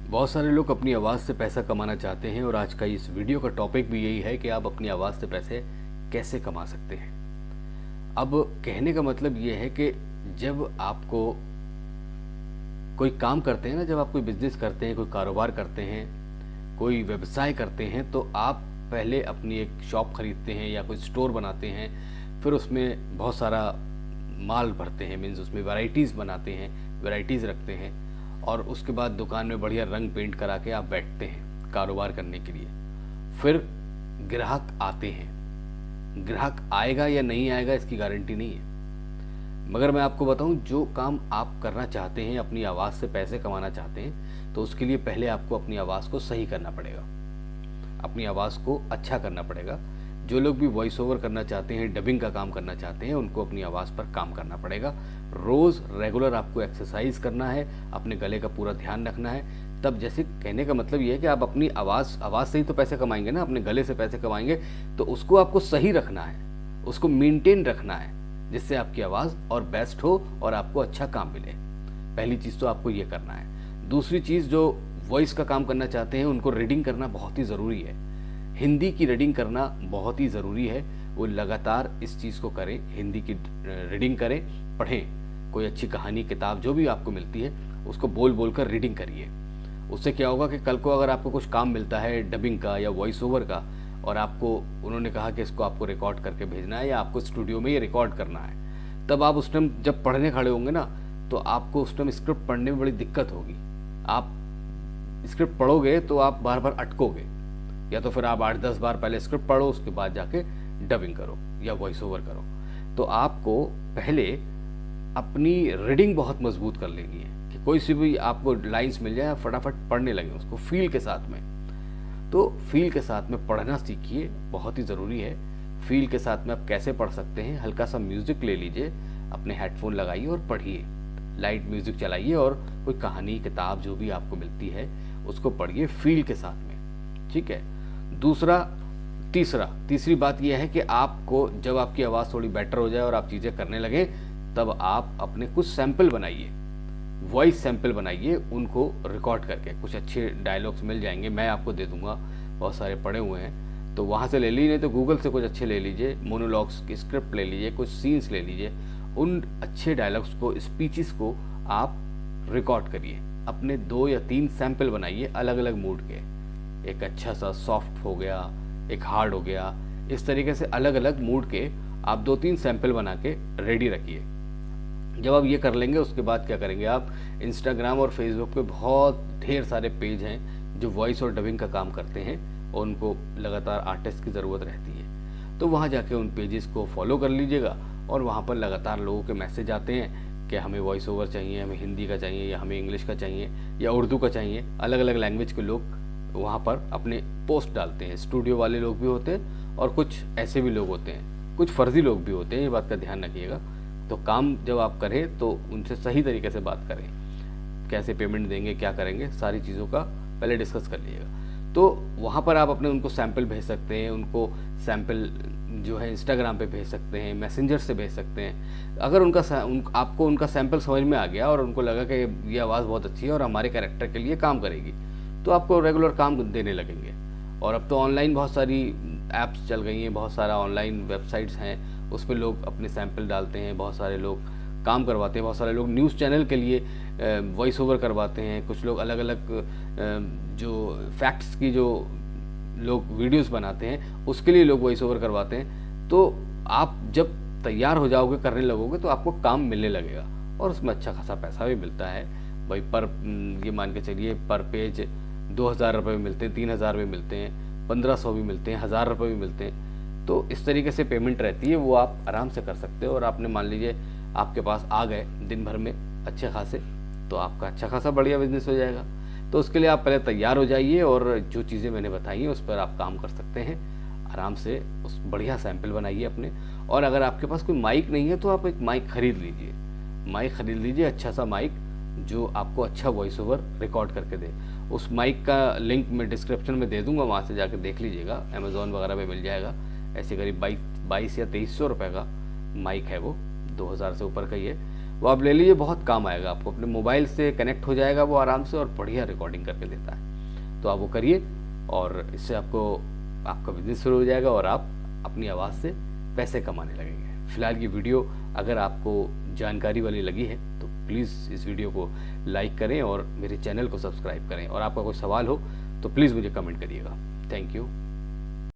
बहुत सारे लोग अपनी आवाज़ से पैसा कमाना चाहते हैं और आज का इस वीडियो का टॉपिक भी यही है कि आप अपनी आवाज़ से पैसे कैसे कमा सकते हैं। अब कहने का मतलब ये है कि जब आपको कोई काम करते हैं ना, जब आप कोई बिजनेस करते हैं, कोई कारोबार करते हैं, कोई व्यवसाय करते हैं, तो आप पहले अपनी एक शॉप खरीदते हैं या कोई स्टोर बनाते हैं। फिर उसमें बहुत सारा माल भरते हैं, मीन्स उसमें वैराइटीज़ बनाते हैं, वैराइटीज़ रखते हैं और उसके बाद दुकान में बढ़िया रंग पेंट करा के आप बैठते हैं कारोबार करने के लिए। फिर ग्राहक आते हैं, ग्राहक आएगा या नहीं आएगा इसकी गारंटी नहीं है। मगर मैं आपको बताऊं, जो काम आप करना चाहते हैं, अपनी आवाज़ से पैसे कमाना चाहते हैं, तो उसके लिए पहले आपको अपनी आवाज़ को सही करना पड़ेगा, अपनी आवाज़ को अच्छा करना पड़ेगा। जो लोग भी वॉइस ओवर करना चाहते हैं, डबिंग का काम करना चाहते हैं, उनको अपनी आवाज़ पर काम करना पड़ेगा। रोज़ रेगुलर आपको एक्सरसाइज करना है, अपने गले का पूरा ध्यान रखना है। तब जैसे कहने का मतलब ये है कि आप अपनी आवाज़ से ही तो पैसे कमाएंगे ना, अपने गले से पैसे कमाएंगे, तो उसको आपको सही रखना है, उसको मेंटेन रखना है, जिससे आपकी आवाज़ और बेस्ट हो और आपको अच्छा काम मिले। पहली चीज़ तो आपको ये करना है। दूसरी चीज़, जो वॉइस का काम करना चाहते हैं उनको रीडिंग करना बहुत ही ज़रूरी है। हिंदी की रीडिंग करना बहुत ही ज़रूरी है। वो लगातार इस चीज़ को करें, हिंदी की रीडिंग करें, पढ़ें। कोई अच्छी कहानी, किताब जो भी आपको मिलती है उसको बोल बोल कर रीडिंग करिए। उससे क्या होगा कि कल को अगर आपको कुछ काम मिलता है डबिंग का या वॉइस ओवर का, और आपको उन्होंने कहा कि इसको आपको रिकॉर्ड करके भेजना है या आपको स्टूडियो में ये रिकॉर्ड करना है, तब आप उस टाइम जब पढ़ने खड़े होंगे ना, तो आपको उस टाइम स्क्रिप्ट पढ़ने में बड़ी दिक्कत होगी। आप स्क्रिप्ट पढ़ोगे तो आप बार बार अटकोगे, या तो फिर आप 8-10 बार पहले स्क्रिप्ट पढ़ो, उसके बाद जाके डबिंग करो या वॉइस ओवर करो। तो आपको पहले अपनी रीडिंग बहुत मजबूत कर लेनी है कि कोई सी भी आपको लाइंस मिल जाए फटाफट पढ़ने लगे उसको फील के साथ में। तो फील के साथ में पढ़ना सीखिए, बहुत ही ज़रूरी है। फील के साथ में आप कैसे पढ़ सकते हैं, हल्का सा म्यूज़िक ले लीजिए, अपने हेडफोन लगाइए और पढ़िए, लाइट म्यूज़िक चलाइए और कोई कहानी, किताब जो भी आपको मिलती है उसको पढ़िए फील के साथ में, ठीक है। तीसरी बात यह है कि आपको जब आपकी आवाज़ थोड़ी बेटर हो जाए और आप चीज़ें करने लगें, तब आप अपने कुछ सैंपल बनाइए, वॉइस सैंपल बनाइए, उनको रिकॉर्ड करके। कुछ अच्छे डायलॉग्स मिल जाएंगे, मैं आपको दे दूंगा, बहुत सारे पड़े हुए हैं, तो वहाँ से ले लीजिए, नहीं तो गूगल से कुछ अच्छे ले लीजिए, मोनोलॉग्स की स्क्रिप्ट ले लीजिए, कुछ सीन्स ले लीजिए। उन अच्छे डायलॉग्स को, स्पीचेस को आप रिकॉर्ड करिए, अपने 2 या 3 सैंपल बनाइए अलग अलग मूड के। एक अच्छा सा सॉफ्ट हो गया, एक हार्ड हो गया, इस तरीके से अलग अलग मूड के आप 2-3 सैंपल बना के रेडी रखिए। जब आप ये कर लेंगे, उसके बाद क्या करेंगे, आप इंस्टाग्राम और फेसबुक पे बहुत ढेर सारे पेज हैं जो वॉइस और डबिंग का काम करते हैं और उनको लगातार आर्टिस्ट की ज़रूरत रहती है। तो वहाँ जाके उन पेजेस को फॉलो कर लीजिएगा और वहाँ पर लगातार लोगों के मैसेज आते हैं कि हमें वॉइस ओवर चाहिए, हमें हिंदी का चाहिए, या हमें इंग्लिश का चाहिए, या उर्दू का चाहिए। अलग अलग लैंग्वेज के लोग वहाँ पर अपने पोस्ट डालते हैं। स्टूडियो वाले लोग भी होते हैं और कुछ ऐसे भी लोग होते हैं, कुछ फर्जी लोग भी होते हैं, ये बात का ध्यान रखिएगा। तो काम जब आप करें तो उनसे सही तरीके से बात करें, कैसे पेमेंट देंगे, क्या करेंगे, सारी चीज़ों का पहले डिस्कस कर लीजिएगा। तो वहाँ पर आप अपने उनको सैंपल भेज सकते हैं, उनको सैंपल जो है इंस्टाग्राम पे भेज सकते हैं, मैसेंजर से भेज सकते हैं। अगर आपको उनका सैंपल समझ में आ गया और उनको लगा कि ये आवाज़ बहुत अच्छी है और हमारे कैरेक्टर के लिए काम करेगी, तो आपको रेगुलर काम देने लगेंगे। और अब तो ऑनलाइन बहुत सारी ऐप्स चल गई हैं, बहुत सारा ऑनलाइन वेबसाइट्स हैं, उस पर लोग अपने सैंपल डालते हैं, बहुत सारे लोग काम करवाते हैं, बहुत सारे लोग न्यूज़ चैनल के लिए वॉइस ओवर करवाते हैं, कुछ लोग अलग अलग जो फैक्ट्स की जो लोग वीडियोस बनाते हैं उसके लिए लोग वॉइस ओवर करवाते हैं। तो आप जब तैयार हो जाओगे, करने लगोगे, तो आपको काम मिलने लगेगा और उसमें अच्छा खासा पैसा भी मिलता है भाई। ये मान के चलिए पर पेज 2,000 रुपये भी मिलते हैं, 3,000 भी मिलते हैं, 1,500 भी मिलते हैं, 1,000 रुपये भी मिलते हैं। तो इस तरीके से पेमेंट रहती है, वो आप आराम से कर सकते हो। और आपने मान लीजिए आपके पास आ गए दिन भर में अच्छे खासे, तो आपका अच्छा खासा बढ़िया बिजनेस हो जाएगा। तो उसके लिए आप पहले तैयार हो जाइए और जो चीज़ें मैंने बताई हैं उस पर आप काम कर सकते हैं आराम से। उस बढ़िया सैंपल बनाइए अपने। और अगर आपके पास कोई माइक नहीं है तो आप एक माइक खरीद लीजिए, अच्छा सा माइक जो आपको अच्छा वॉइस ओवर रिकॉर्ड करके दे। उस माइक का लिंक मैं डिस्क्रिप्शन में दे दूंगा, वहाँ से जाकर देख लीजिएगा, अमेज़ॉन वगैरह पे मिल जाएगा। ऐसे करीब 22 या 2300 रुपये का माइक है वो, 2000 से ऊपर का ही है। वो आप ले लीजिए, बहुत काम आएगा आपको, अपने मोबाइल से कनेक्ट हो जाएगा वो आराम से और बढ़िया रिकॉर्डिंग करके देता है। तो आप वो करिए और इससे आपको आपका बिजनेस शुरू हो जाएगा और आप अपनी आवाज़ से पैसे कमाने लगेंगे। फिलहाल ये वीडियो अगर आपको जानकारी वाली लगी है तो प्लीज़ इस वीडियो को लाइक करें और मेरे चैनल को सब्सक्राइब करें, और आपका कोई सवाल हो तो प्लीज़ मुझे कमेंट करिएगा। Thank you.